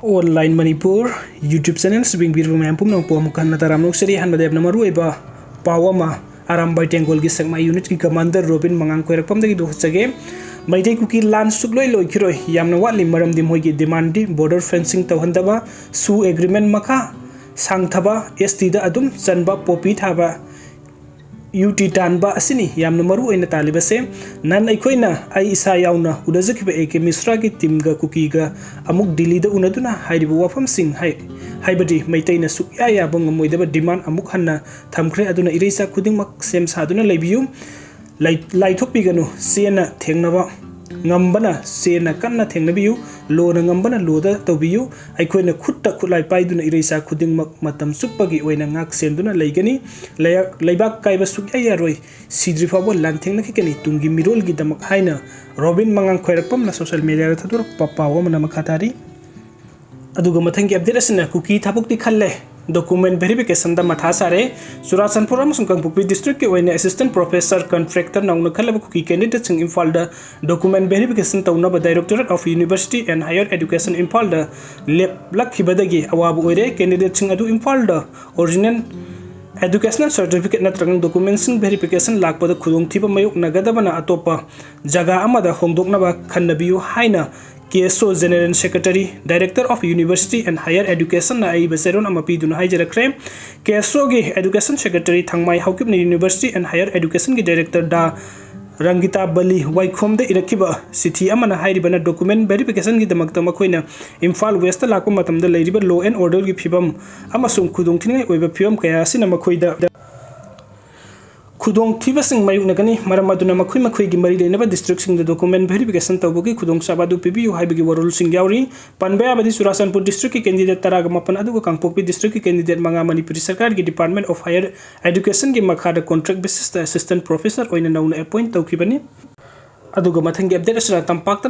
Online Manipur YouTube channel swing bir memang pun nampu amukan nataram nuk seri han badai Maruoiba pawama Arambai Tengol gi segma unit ki commander Robin mangang koirak pam dagi do chage MEITIEI Kuki lan SUKLOI LOIKHIROI Yamna watli maram di moi gi demand di border fencing tawhandaba su agreement maka sang thaba ST da adum chanba popi thaba UT tanba asini yamna maru oina talibase nan aikoina ai isa yauna udajakiba eke misra ki team ga Kuki ga amuk Delhi da unaduna hairibu wafam sing haibadi MEITIEI na su ya bang moidaba demand amuk hanna thamkhre aduna ireisa khuding mak sem saduna leibiu laithokpi ganu sena thengnaba ngambana sena kanna thengnabiu lo na ngambana lo da tobiu aikoina khutta khulai paiduna ireisa khuding mak matam supagi oina ngak senduna leigani leibak kaiba sukya roi sidri fabo lan thengna kikani tungi mirol gi damak haina Robin mangang khoirakpam na social media ra thadur papawa mana makhatari aduga mathangi update asina Kuki Thabakti Khalle document verification da matha sare Churachandpur amasung Kangpokpi district ke oina assistant professor contractor naungna khalaba Kuki candidate sing Imphal da document verification tawna ba directorate of university and higher education Imphal da lakhibadagi awabu oire candidate sing adu Imphal da original educational certificate natrang document sing verification lakpada khudong thiba mayuk nagadabana atopa jaga amada hongdokna ba khannabiu haina KSO General Secretary Director of University and Higher Education na ai baseron amapi duna haijarakre KSO gi Education Secretary thangmai haukipni University and Higher Education gi Director da Rangita Bali Waikhom da irakiba sithi amana hairibana document verification gi damakta makoina Imphal West la ko matam da leiriba law and order gi phibam amasung khudong thingai oiba phibam kaya sina makoida khudong thiba sing mayuk nagani maramaduna makhoi gi mari leinaba district sing the document verification tawbogi khudong sabadu pibiu haibigi warul sing yauri panbaya badi Churachandpur district ki candidate taraga mapan adugo Kangpokpi district ki candidate manga manipuri sarkar gi department of higher education gi makhada contract basis assistant professor oina nauna appoint tawkibani adugo mathangi update asra tampakta